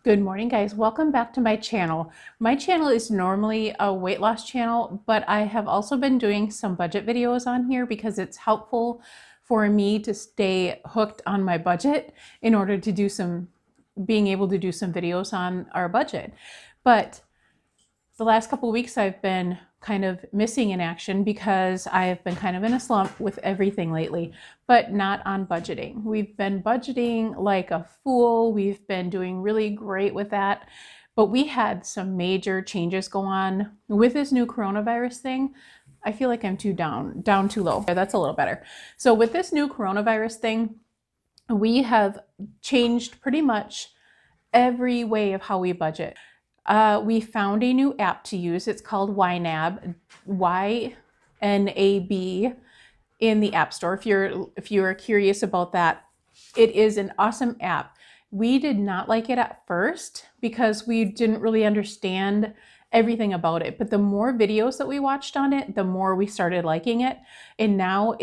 Good morning, guys. Welcome back to my channel. My channel is normally a weight loss channel, but I have also been doing some budget videos on here because it's helpful for me to stay hooked on my budget in order to being able to do some videos on our budget. But the last couple of weeks I've been kind of missing in action because I have been kind of in a slump with everything lately, but not on budgeting. We've been budgeting like a fool. We've been doing really great with that, but we had some major changes go on with this new coronavirus thing. I feel like I'm too down too low. That's a little better. So with this new coronavirus thing, we have changed pretty much every way of how we budget. We found a new app to use. It's called YNAB, YNAB, in the App Store. If you're curious about that, it is an awesome app. We did not like it at first because we didn't really understand everything about it. But the more videos that we watched on it, the more we started liking it. And now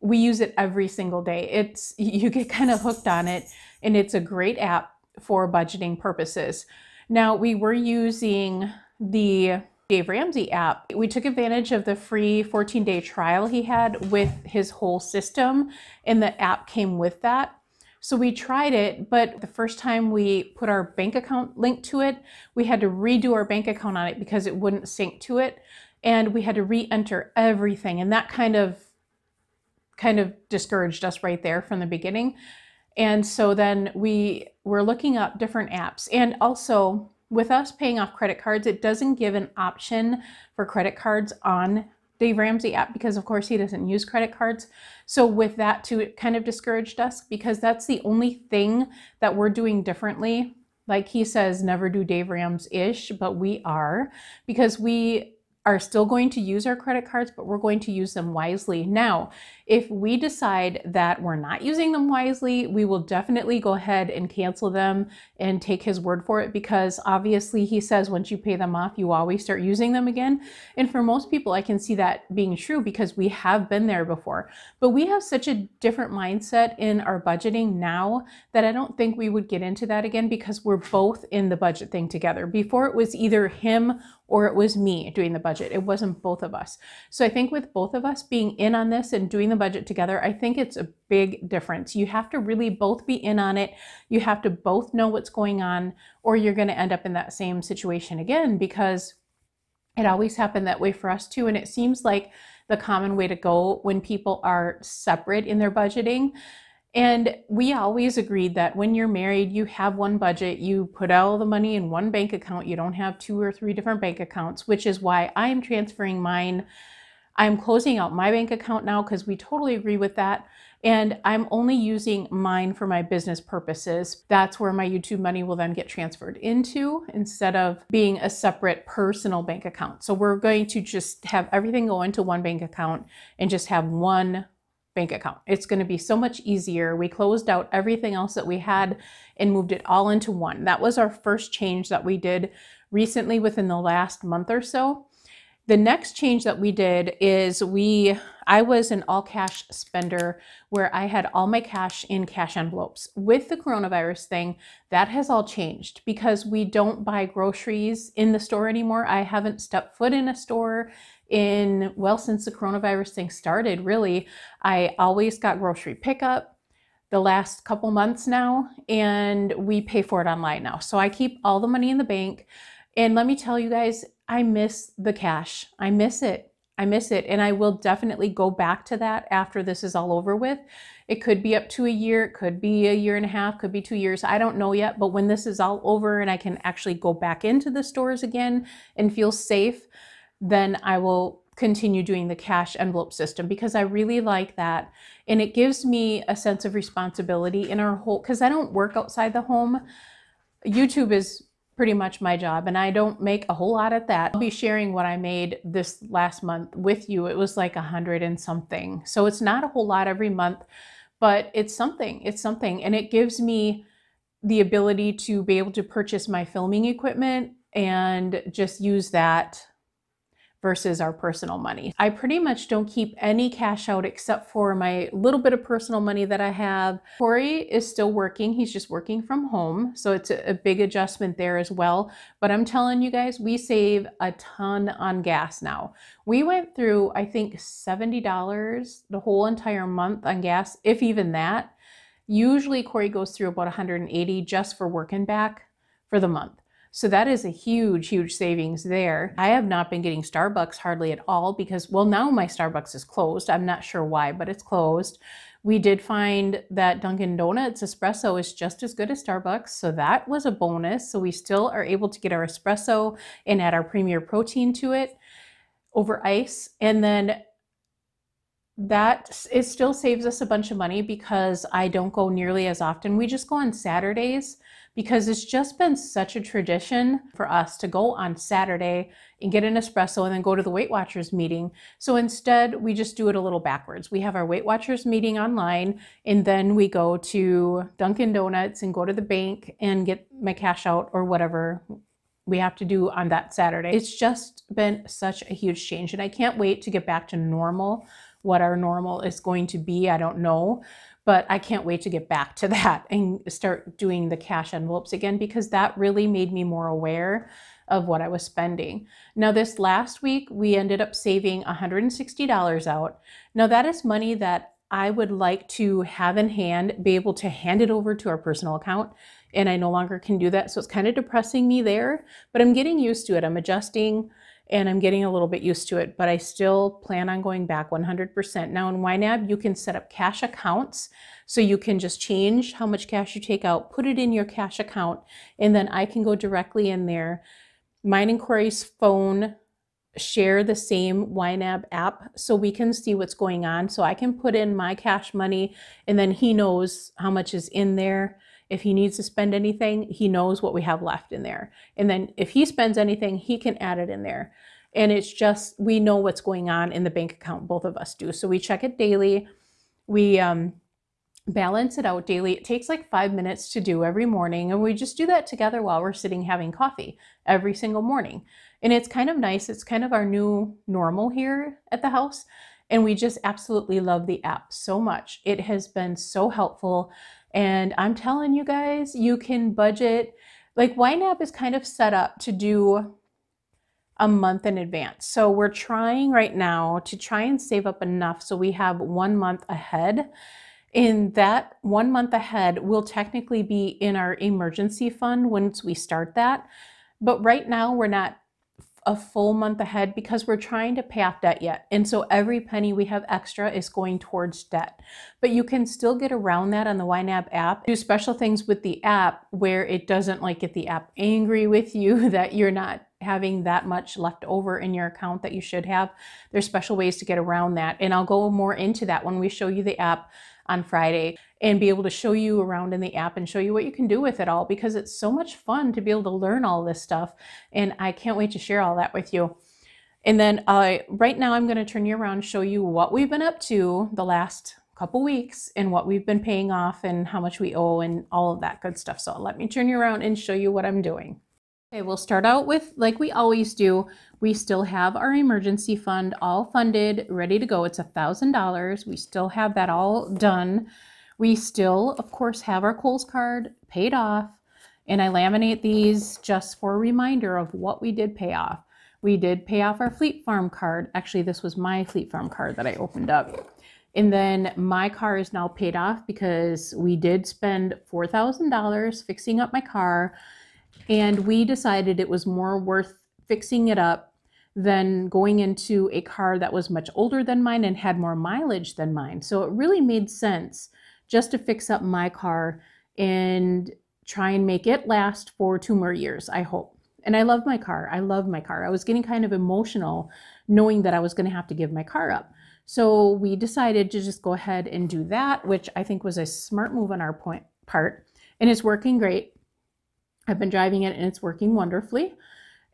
we use it every single day. You get kind of hooked on it, and it's a great app for budgeting purposes. Now, we were using the Dave Ramsey app. We took advantage of the free 14-day trial he had with his whole system, and the app came with that. So we tried it, but the first time we put our bank account link to it, we had to redo our bank account on it because it wouldn't sync to it, and we had to re-enter everything, and that kind of discouraged us right there from the beginning. And so then we were looking up different apps. And also with us paying off credit cards, it doesn't give an option for credit cards on Dave Ramsey app because of course he doesn't use credit cards. So with that too, it kind of discouraged us because that's the only thing that we're doing differently. Like he says, never do Dave Ramsey-ish, but we are, because we are still going to use our credit cards, but we're going to use them wisely. Now, if we decide that we're not using them wisely, we will definitely go ahead and cancel them and take his word for it, because obviously he says once you pay them off, you always start using them again. And for most people, I can see that being true because we have been there before. But we have such a different mindset in our budgeting now that I don't think we would get into that again because we're both in the budget thing together. Before it was either him or it was me doing the budget. It wasn't both of us. So I think with both of us being in on this and doing the budget together, I think it's a big difference. You have to really both be in on it. You have to both know what's going on, or you're going to end up in that same situation again, because it always happened that way for us too. And it seems like the common way to go when people are separate in their budgeting. And we always agreed that when you're married, you have one budget, you put all the money in one bank account. You don't have 2 or 3 different bank accounts, which is why I'm transferring mine. I'm closing out my bank account now because we totally agree with that. And I'm only using mine for my business purposes. That's where my YouTube money will then get transferred into instead of being a separate personal bank account. So we're going to just have everything go into one bank account and just have one bank account. It's going to be so much easier. We closed out everything else that we had and moved it all into one. That was our first change that we did recently within the last month or so. The next change that we did is I was an all cash spender where I had all my cash in cash envelopes. With the coronavirus thing, that has all changed because we don't buy groceries in the store anymore. I haven't stepped foot in a store since the coronavirus thing started, really. I always got grocery pickup the last couple months now, and we pay for it online now. So I keep all the money in the bank. And let me tell you guys, I miss the cash. I miss it. And I will definitely go back to that after this is all over with. It could be up to a year, it could be a year and a half, could be 2 years. I don't know yet, but when this is all over and I can actually go back into the stores again and feel safe, then I will continue doing the cash envelope system because I really like that. And it gives me a sense of responsibility in our whole, because I don't work outside the home. YouTube is pretty much my job, and I don't make a whole lot at that. I'll be sharing what I made this last month with you. It was like 100 and something. So it's not a whole lot every month, but it's something. It's something. And it gives me the ability to be able to purchase my filming equipment and just use that versus our personal money. I pretty much don't keep any cash out except for my little bit of personal money that I have. Corey is still working. He's just working from home. So it's a big adjustment there as well. But I'm telling you guys, we save a ton on gas now. We went through, I think, $70 the whole entire month on gas, if even that. Usually Corey goes through about 180 just for working back for the month. So that is a huge, huge savings there. I have not been getting Starbucks hardly at all because, well, now my Starbucks is closed. I'm not sure why, but it's closed. We did find that Dunkin' Donuts espresso is just as good as Starbucks. So that was a bonus. So we still are able to get our espresso and add our Premier Protein to it over ice. And then it still saves us a bunch of money because I don't go nearly as often. We just go on Saturdays because it's just been such a tradition for us to go on Saturday and get an espresso and then go to the Weight Watchers meeting. So instead, we just do it a little backwards. We have our Weight Watchers meeting online, and then we go to Dunkin' Donuts and go to the bank and get my cash out or whatever we have to do on that Saturday. It's just been such a huge change, and I can't wait to get back to normal. What our normal is going to be, I don't know, but I can't wait to get back to that and start doing the cash envelopes again, because that really made me more aware of what I was spending. Now, this last week, we ended up saving $160 out. Now, that is money that I would like to have in hand, be able to hand it over to our personal account, and I no longer can do that. So it's kind of depressing me there, but I'm getting used to it. I'm adjusting and I'm getting a little bit used to it, but I still plan on going back 100%. Now in YNAB, you can set up cash accounts. So you can just change how much cash you take out, put it in your cash account, and then I can go directly in there. Mine and Corey's phone share the same YNAB app, so we can see what's going on. So I can put in my cash money, and then he knows how much is in there. If he needs to spend anything, he knows what we have left in there. And then if he spends anything, he can add it in there. And it's just, we know what's going on in the bank account, both of us do. So we check it daily. We balance it out daily. It takes like 5 minutes to do every morning. And we just do that together while we're sitting having coffee every single morning. And it's kind of nice. It's kind of our new normal here at the house. And we just absolutely love the app so much. It has been so helpful. And I'm telling you guys, you can budget, like YNAB is kind of set up to do a month in advance. So we're trying right now to try and save up enough so we have 1 month ahead. In that 1 month ahead will technically be in our emergency fund once we start that. But right now we're not a full month ahead because we're trying to pay off debt yet. And so every penny we have extra is going towards debt. But you can still get around that on the YNAB app. Do special things with the app where it doesn't like get the app angry with you that you're not having that much left over in your account that you should have. There's special ways to get around that. And I'll go more into that when we show you the app on Friday and be able to show you around in the app and show you what you can do with it all, because it's so much fun to be able to learn all this stuff. And I can't wait to share all that with you. And then right now I'm going to turn you around and show you what we've been up to the last couple weeks and what we've been paying off and how much we owe and all of that good stuff. So let me turn you around and show you what I'm doing. Okay, we'll start out with, like we always do, we still have our emergency fund all funded, ready to go. It's $1,000. We still have that all done. We still, of course, have our Kohl's card paid off, and I laminate these just for a reminder of what we did pay off. We did pay off our Fleet Farm card. Actually, this was my Fleet Farm card that I opened up. And then my car is now paid off because we did spend $4,000 fixing up my car. And we decided it was more worth fixing it up than going into a car that was much older than mine and had more mileage than mine. So it really made sense just to fix up my car and try and make it last for 2 more years, I hope. And I love my car. I love my car. I was getting kind of emotional knowing that I was going to have to give my car up. So we decided to just go ahead and do that, which I think was a smart move on our part. And it's working great. I've been driving it and it's working wonderfully.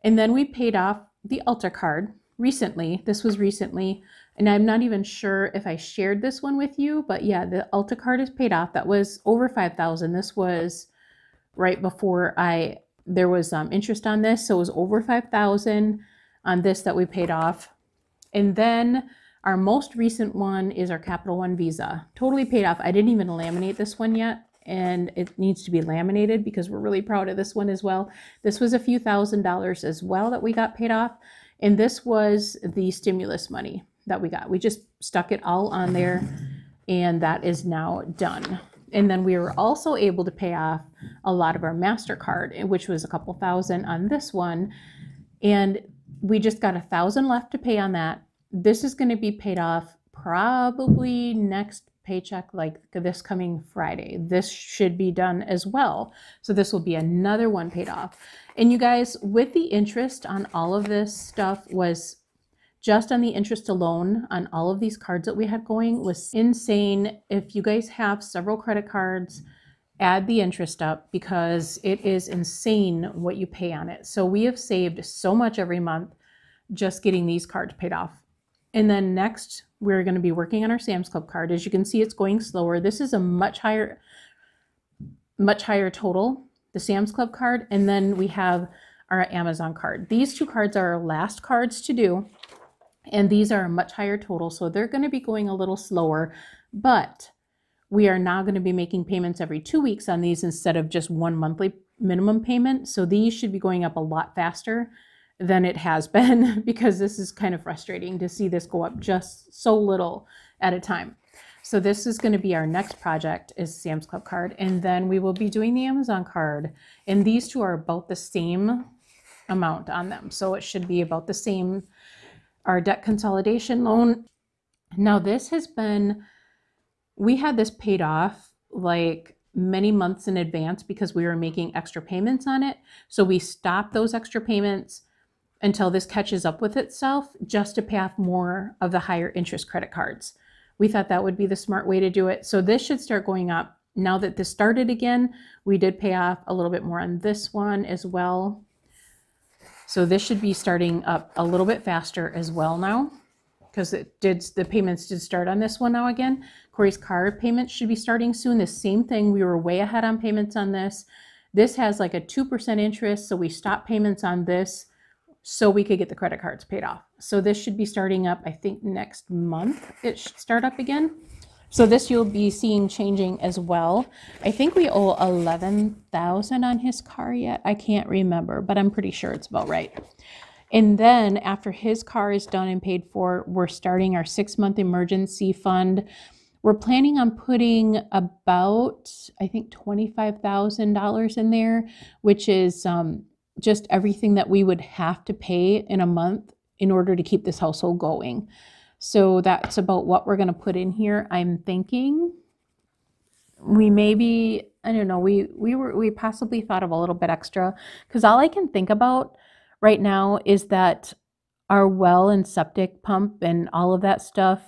And then we paid off the Ulta card recently. This was recently, and I'm not even sure if I shared this one with you, but yeah, the Ulta card is paid off. That was over $5,000. This was right before there was interest on this, so it was over $5,000. on this that we paid off. And then our most recent one is our Capital One Visa. Totally paid off. I didn't even laminate this one yet, and it needs to be laminated because we're really proud of this one as well. This was a few $1,000s as well that we got paid off. And this was the stimulus money that we got. We just stuck it all on there, and that is now done. And then we were also able to pay off a lot of our MasterCard, which was a couple thousand on this one. And we just got 1,000 left to pay on that. This is going to be paid off probably next paycheck, like this coming Friday. This should be done as well. So this will be another one paid off. And you guys, with the interest on all of this stuff, was just on the interest alone on all of these cards that we had going was insane. If you guys have several credit cards, add the interest up because it is insane what you pay on it. So we have saved so much every month just getting these cards paid off. And then next, we're going to be working on our Sam's Club card. As you can see, it's going slower. This is a much higher total, the Sam's Club card. And then we have our Amazon card. These two cards are our last cards to do. And these are a much higher total. So they're going to be going a little slower, but we are now going to be making payments every 2 weeks on these instead of just one monthly minimum payment. So these should be going up a lot faster than it has been because this is kind of frustrating to see this go up just so little at a time. So this is going to be our next project is Sam's Club card. And then we will be doing the Amazon card. And these two are about the same amount on them. So it should be about the same. Our debt consolidation loan. Now this has been, we had this paid off like many months in advance because we were making extra payments on it. So we stopped those extra payments until this catches up with itself just to pay off more of the higher interest credit cards. We thought that would be the smart way to do it. So this should start going up. Now that this started again, we did pay off a little bit more on this one as well. So this should be starting up a little bit faster as well now because the payments did start on this one now again. Corey's car payments should be starting soon. The same thing, we were way ahead on payments on this. This has like a 2% interest, so we stopped payments on this so we could get the credit cards paid off. So this should be starting up, I think next month it should start up again. So this you'll be seeing changing as well. I think we owe $11,000 on his car yet. I can't remember, but I'm pretty sure it's about right. And then after his car is done and paid for, we're starting our 6-month emergency fund. We're planning on putting about, I think, $25,000 in there, which is just everything that we would have to pay in a month in order to keep this household going. So that's about what we're going to put in here. I'm thinking we maybe, I don't know, we possibly thought of a little bit extra because all I can think about right now is that our well and septic pump and all of that stuff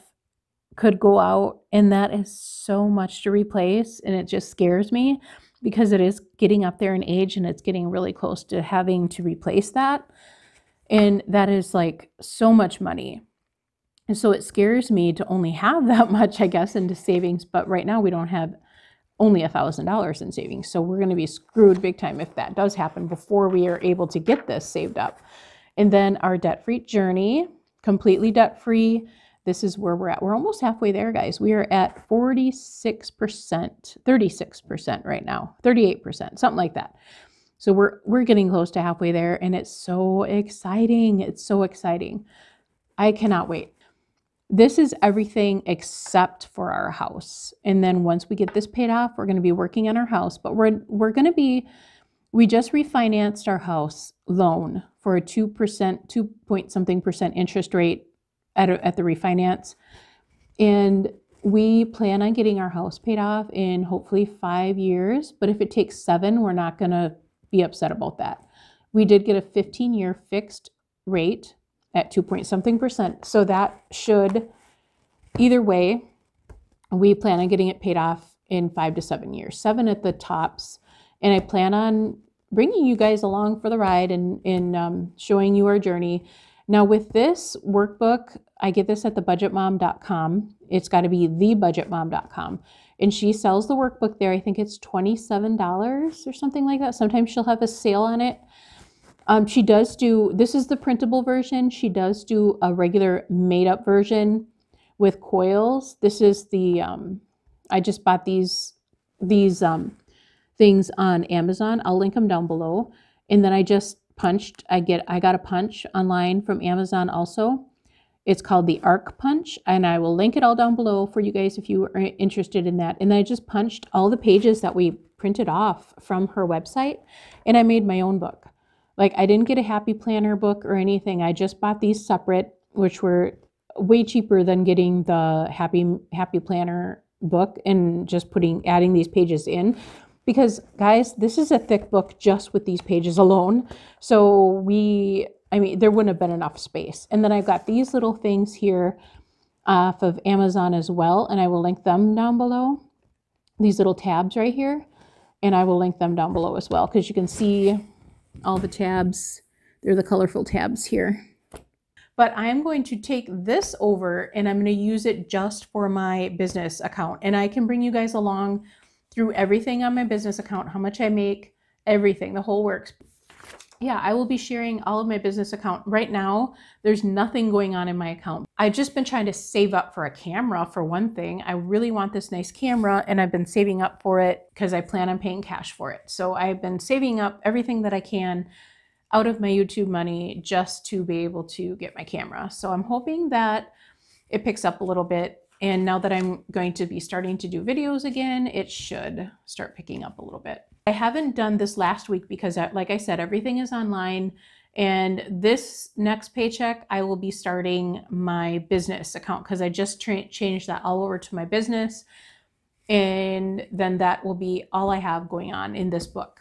could go out, and that is so much to replace, and it just scares me because it is getting up there in age and it's getting really close to having to replace that, and that is like so much money. And so it scares me to only have that much, I guess, into savings. But right now we don't have only $1,000 in savings. So we're going to be screwed big time if that does happen before we are able to get this saved up. And then our debt-free journey, completely debt-free. This is where we're at. We're almost halfway there, guys. We are at 46%, 36% right now, 38%, something like that. So we're getting close to halfway there, and it's so exciting. It's so exciting. I cannot wait. This is everything except for our house. And then once we get this paid off, we're going to be working on our house. But we're going to be, we just refinanced our house loan for a 2%, 2 point something percent interest rate at the refinance. And we plan on getting our house paid off in hopefully 5 years. But if it takes 7, we're not going to be upset about that. We did get a 15-year fixed rate at 2 point something percent. So that should, either way, we plan on getting it paid off in 5 to 7 years, 7 at the tops. And I plan on bringing you guys along for the ride and showing you our journey. Now with this workbook, I get this at thebudgetmom.com. It's got to be thebudgetmom.com. And she sells the workbook there. I think it's $27 or something like that. Sometimes she'll have a sale on it. She does do, this is the printable version. She does do a regular made up version with coils. This is the, I just bought these things on Amazon. I'll link them down below. And then I just punched, I got a punch online from Amazon also. It's called the Arc Punch, and I will link it all down below for you guys if you are interested in that. And I just punched all the pages that we printed off from her website, and I made my own book. Like, I didn't get a Happy Planner book or anything. I just bought these separate, which were way cheaper than getting the Happy Planner book and just adding these pages in. Because guys, this is a thick book just with these pages alone. So there wouldn't have been enough space. And then I've got these little things here off of Amazon as well. And I will link them down below. These little tabs right here. And I will link them down below as well, because you can see all the tabs. They're the colorful tabs here. But I am going to take this over and I'm going to use it just for my business account. And I can bring you guys along through everything on my business account, how much I make, everything, the whole works. Yeah, I will be sharing all of my business account. Right now, there's nothing going on in my account. I've just been trying to save up for a camera for one thing. I really want this nice camera and I've been saving up for it because I plan on paying cash for it. So I've been saving up everything that I can out of my YouTube money just to be able to get my camera. So I'm hoping that it picks up a little bit. And now that I'm going to be starting to do videos again, it should start picking up a little bit. I haven't done this last week because, like I said, everything is online. And this next paycheck, I will be starting my business account because I just changed that all over to my business. And then that will be all I have going on in this book.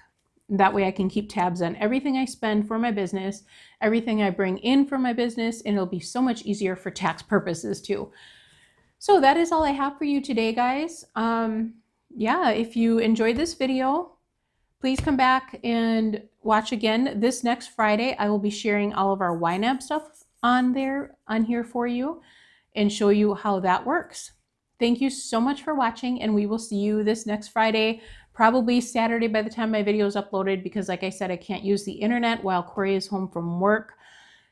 That way I can keep tabs on everything I spend for my business, everything I bring in for my business, and it'll be so much easier for tax purposes too. So that is all I have for you today, guys. Yeah, if you enjoyed this video, please come back and watch again. This next Friday, I will be sharing all of our YNAB stuff on here for you and show you how that works. Thank you so much for watching, and we will see you this next Friday, probably Saturday by the time my video is uploaded, because like I said, I can't use the internet while Corey is home from work.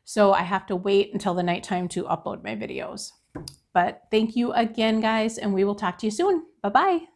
So I have to wait until the nighttime to upload my videos. But thank you again, guys, and we will talk to you soon. Bye-bye.